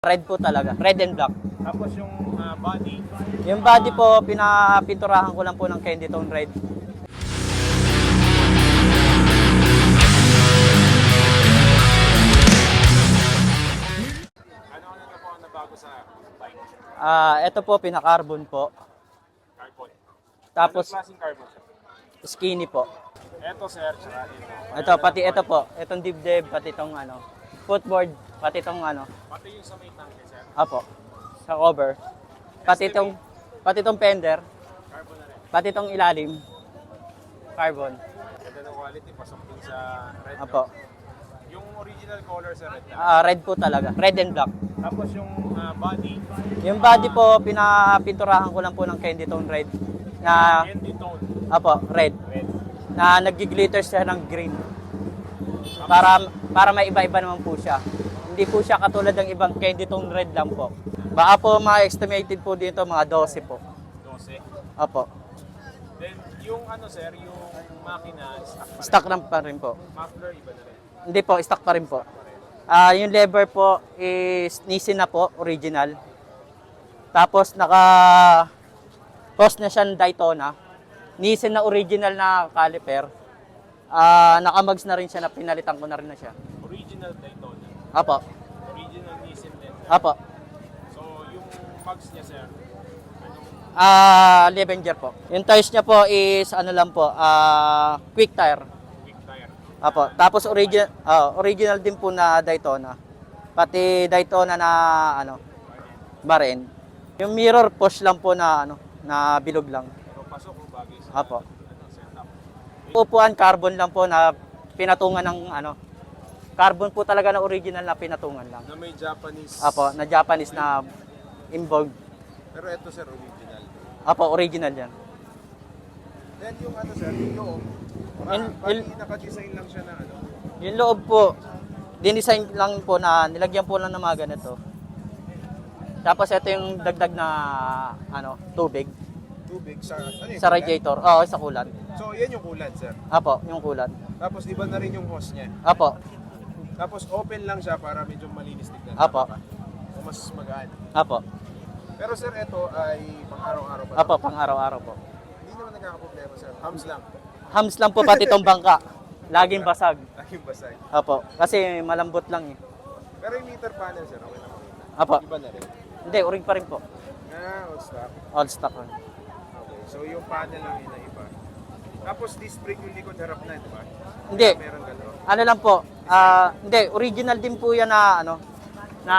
Red po talaga, red and black. Tapos yung body, Yung body po, pinapinturahan ko lang po ng candy tone red. ano na po ang nabago sa bike? Ito po, pinaka-carbon po. Carbon. Tapos, Anong klaseng carbon siya? skinny po. Eto sir, tsaka ito. Ito, pati ito po. Itong dibdib, pati itong footboard, pati itong Pati yung sa may tanke sir, apo, sa cover. Pati itong fender, carbon na rin. pati itong ilalim, carbon. Ganda ng quality, pasok din sa red. Apo. No? Yung original color sa red. Red po talaga, red and black. Tapos yung body, Yung body po, pinapinturahan ko lang po ng candy tone red. Na, candy tone, apo, red. red. Na nag-glitter siya ng green. Para may iba-iba naman po siya. Hindi po siya katulad ng ibang candy tone red lang po. Baka po ma-estimated po dito mga 12 po. 12. Apo. Then yung sir, yung makina, Stock lang pa rin po. muffler, iba na rin. Hindi po, stock pa rin po. Yung lever po is Nissin na po, original. Tapos post na siya ng Daytona. Nissin na original na caliper. Nakamags na rin siya, na pinalitan ko na rin na siya. Original Daytona. Apo. Original Nissan din. Apo. So yung mags niya sir, anong Levenger po. Yung tires niya po is lang po, quick tire. quick tire? Apo. Tapos original din po na Daytona. Pati Daytona na barin. Yung mirror push lang po na na bilog lang. Pero pasok o bagay sa Apo. setup. Upuan carbon lang po na pinatungan ng carbon po talaga na original na pinatungan lang. Na may Japanese. Apo, na Japanese na involved. Pero ito sir, original. Apo, original yan. Then yung sir, yung loob. Naka-design lang siya na Yung loob po, dinisign lang po na nilagyan po lang ng mga ganito. Tapos ito yung dagdag na tubig tubig sa sa radiator. Oo, sa kulan. So yan yung kulan sir. Apo, yung kulan. Tapos iba na rin yung hose niya. Apo, Tapos open lang siya para medyo malinis tignan. Apo. O mas magaan. apo. Pero sir, ito ay pang araw-araw pa. Apo, pang araw-araw po. Hindi naman nagkakaproblema sir. Hams lang. Hams lang po pati itong bangka. Laging basag. Laging basag. Apo, kasi malambot lang eh. Pero yung meter panel sir, okay naman. Apo. Iba na rin. Hindi, uring pa rin po. Old stock. All stock rin. Okay. So yung panel lang yun na iba. Tapos disc brake yung likod harap na, di ba? Hindi. Meron gano'n. Ano lang po, hindi, original din po yan na na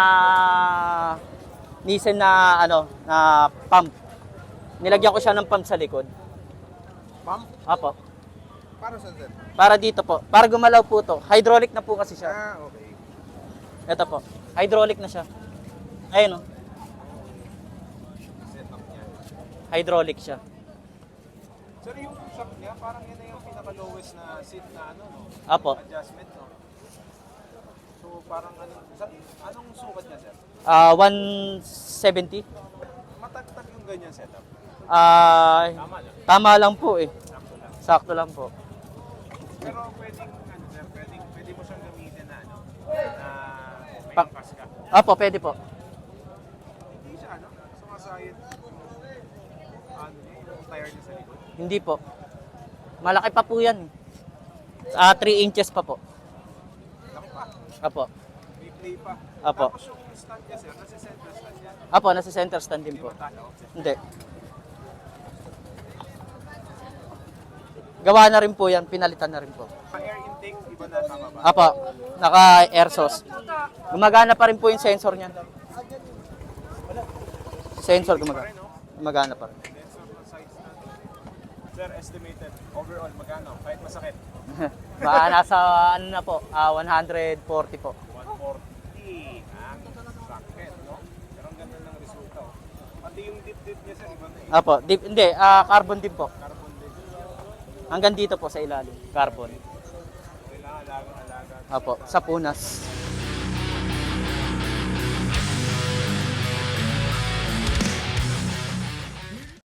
Nissan na na pump. Nilagyan ko siya ng pump sa likod. Pump? Apo. Para saan sir? Para dito po, para gumalaw po to. Hydraulic na po kasi siya. Okay. Ito po, hydraulic na siya. Ayun oh, Setup niya. hydraulic siya. Sir, yung shock niya, parang yun na yung pinaka-lowest na seat na no? Apo. Adjustment, no? So, parang anong sukat niya, sir? 170. Matagtag yung ganyan setup. Tama lang. Tama lang po eh. Sakto lang. Sakto lang po. Pero pwedeng, sir, pwede mo siyang gamitin na, na may Pa- angkas ka. Apo, pwede po. Hindi siya, sumasayad yung tire niya sa likod. Hindi po. Malaki pa po yan. 3 inches pa po. Laki pa. Apo. May play pa. Apo. Tapos yung stand niya, sir, nasa center stand yan. Apo, nasa center stand din Hindi po. ba talo? Hindi. Gawa na rin po yan, pinalitan na rin po. Air intake, iba na, tama ba? Apo, naka-air sauce. Gumagana pa rin po yung sensor niyan. Sensor gumagana. Gumagana pa rin. Sensor na size natin. Sir, estimated, overall, magkano? Kahit masakit? Baka nasa na po, 140 po. 140. Sakit, no? Pero ang ganda ng resulta, oh. Pati yung dip niya, sir, iba na eh. Apo, hindi, carbon din po. Carbon din. Hanggang dito po sa ilalim, carbon. Kailangan alaga. Apo, sa punas.